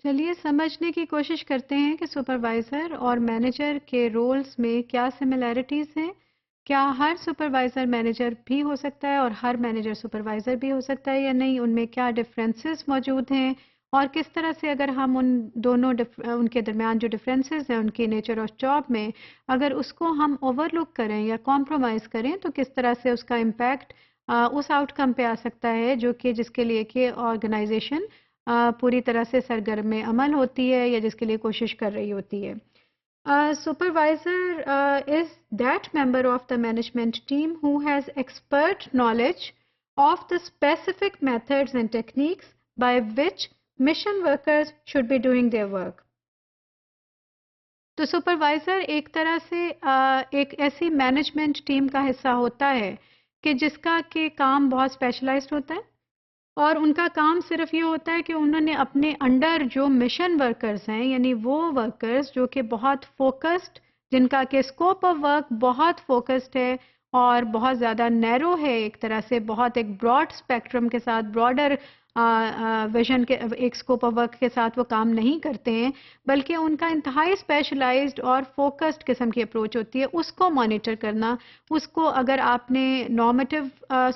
چلیے سمجھنے کی کوشش کرتے ہیں کہ سپروائزر اور مینیجر کے رولز میں کیا سملیرٹیز ہیں. کیا ہر سپروائزر مینیجر بھی ہو سکتا ہے اور ہر مینیجر سپروائزر بھی ہو سکتا ہے یا نہیں؟ ان میں کیا ڈفرینسز موجود ہیں اور کس طرح سے اگر ہم ان کے درمیان جو ڈفرینسز ہیں ان کی نیچر آف جاب میں اگر اس کو ہم اوور لک کریں یا کمپرومائز کریں تو کس طرح سے اس کا امپیکٹ اس آؤٹ کم پہ آ سکتا ہے جو کہ جس کے لیے کہ آرگنائزیشن پوری طرح سے سرگرم عمل ہوتی ہے یا جس کے لیے کوشش کر رہی ہوتی ہے. Supervisor is that member of the management team who has expert knowledge of the specific methods and techniques by which mission workers should be doing their work. تو سپروائزر ایک طرح سے ایک ایسی مینجمنٹ ٹیم کا حصہ ہوتا ہے کہ جس کا کہ کام بہت اسپیشلائزڈ ہوتا ہے اور ان کا کام صرف یہ ہوتا ہے کہ انہوں نے اپنے انڈر جو مشن ورکرز ہیں یعنی وہ ورکرز جو کہ بہت فوکسڈ جن کا کہ اسکوپ آف ورک بہت فوکسڈ ہے اور بہت زیادہ نیرو ہے ایک طرح سے بہت ایک براڈ اسپیکٹرم کے ساتھ براڈر ویژن کے ایک اسکوپ آف ورک کے ساتھ وہ کام نہیں کرتے ہیں بلکہ ان کا انتہائی اسپیشلائزڈ اور فوکسڈ قسم کی اپروچ ہوتی ہے. اس کو مانیٹر کرنا اس کو اگر آپ نے نارمیٹیو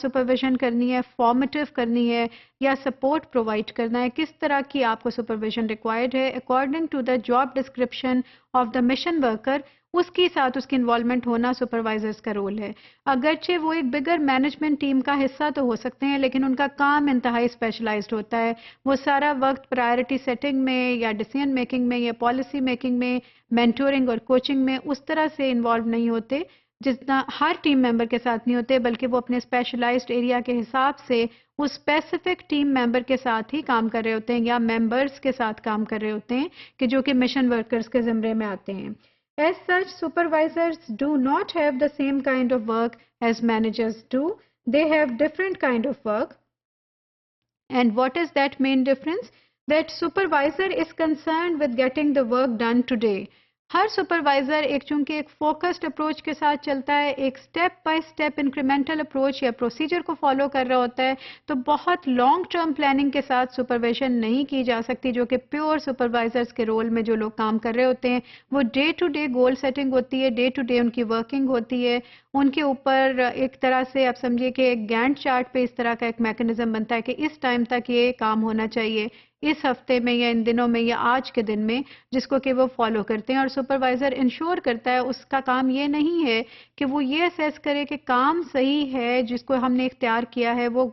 سپرویژن کرنی ہے فارمیٹیو کرنی ہے یا سپورٹ پرووائڈ کرنا ہے کس طرح کی آپ کو سپرویژن ریکوائرڈ ہے according to the job description of the mission worker اس کے ساتھ اس کی انوالومنٹ ہونا سپروائزرز کا رول ہے. اگرچہ وہ ایک بگر مینجمنٹ ٹیم کا حصہ تو ہو سکتے ہیں لیکن ان کا کام انتہائی اسپیشلائزڈ ہوتا ہے. وہ سارا وقت پرائرٹی سیٹنگ میں یا ڈیسیژن میکنگ میں یا پالیسی میکنگ میں مینٹورنگ اور کوچنگ میں اس طرح سے انوالو نہیں ہوتے جتنا ہر ٹیم ممبر کے ساتھ نہیں ہوتے بلکہ وہ اپنے اسپیشلائزڈ ایریا کے حساب سے اس اسپیسیفک ٹیم ممبر کے ساتھ ہی کام کر رہے ہوتے ہیں یا ممبرز کے ساتھ کام کر رہے ہوتے ہیں کہ جو کہ مشن ورکرز کے زمرے میں آتے ہیں. As such, supervisors do not have the same kind of work as managers do. They have different kind of work. And what is that main difference? That supervisor is concerned with getting the work done today. Hare supervisor ایک چونکہ ایک focused approach کے ساتھ چلتا ہے ایک step by step incremental approach یا procedure کو فالو کر رہا ہوتا ہے تو بہت لانگ ٹرم پلاننگ کے ساتھ سپرویژن نہیں کی جا سکتی جو کہ پیور سپروائزرز کے رول میں جو لوگ کام کر رہے ہوتے ہیں. وہ day to day goal setting ہوتی ہے ڈے ٹو ڈے ان کی ورکنگ ہوتی ہے ان کے اوپر ایک طرح سے آپ سمجھیے کہ ایک گینٹ چارٹ پہ اس طرح کا ایک میکنزم بنتا ہے کہ اس ٹائم تک یہ کام ہونا چاہیے اس ہفتے میں یا ان دنوں میں یا آج کے دن میں جس کو کہ وہ فالو کرتے ہیں. اور سپروائزر انشور کرتا ہے اس کا کام یہ نہیں ہے کہ وہ یہ اسیس کرے کہ کام صحیح ہے جس کو ہم نے اختیار کیا ہے وہ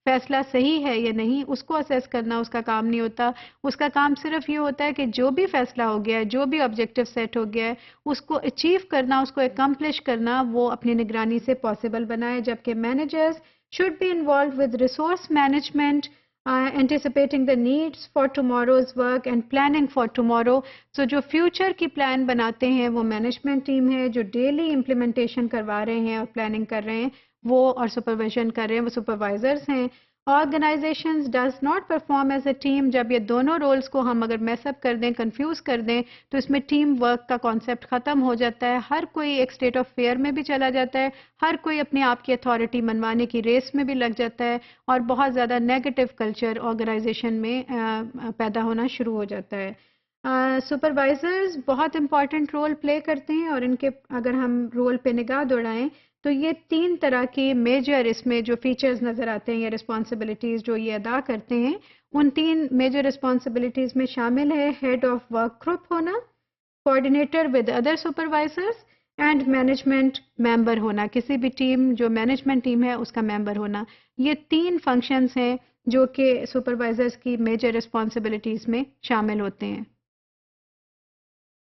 فیصلہ صحیح ہے یا نہیں اس کو اسیس کرنا اس کا کام نہیں ہوتا. اس کا کام صرف یہ ہوتا ہے کہ جو بھی فیصلہ ہو گیا ہے جو بھی آبجیکٹیو سیٹ ہو گیا ہے اس کو اچیو کرنا اس کو اکمپلش کرنا وہ اپنی نگرانی سے پاسبل بنائے. جبکہ managers should be involved with resource management, anticipating the needs for tomorrow's work and planning for tomorrow. So جو فیوچر کی پلان بناتے ہیں وہ مینجمنٹ ٹیم ہے جو ڈیلی امپلیمنٹیشن کروا رہے ہیں اور پلاننگ کر رہے ہیں وہ اور سپرویژن کر رہے ہیں وہ سپروائزرز ہیں. Organizations does not perform as a team. جب یہ دونوں رولز کو ہم اگر میس اپ کر دیں کنفیوز کر دیں تو اس میں ٹیم ورک کا کانسیپٹ ختم ہو جاتا ہے. ہر کوئی ایک اسٹیٹ آف فیئر میں بھی چلا جاتا ہے ہر کوئی اپنے آپ کی اتھارٹی منوانے کی ریس میں بھی لگ جاتا ہے اور بہت زیادہ نیگیٹو کلچر آرگنائزیشن میں پیدا ہونا شروع ہو جاتا ہے. سپروائزرز بہت امپورٹنٹ رول پلے کرتے ہیں اور ان کے اگر ہم رول پہ نگاہ دوڑائیں تو یہ 3 طرح کی میجر اس میں جو فیچرز نظر آتے ہیں یا رسپانسبلٹیز جو یہ ادا کرتے ہیں ان 3 میجر رسپانسبلٹیز میں شامل ہے ہیڈ آف ورک گروپ ہونا coordinator with other supervisors and management member ہونا کسی بھی ٹیم جو مینجمنٹ ٹیم ہے اس کا ممبر ہونا. یہ 3 فنکشنز ہیں جو کہ سپروائزرز کی میجر رسپانسبلٹیز میں شامل ہوتے ہیں.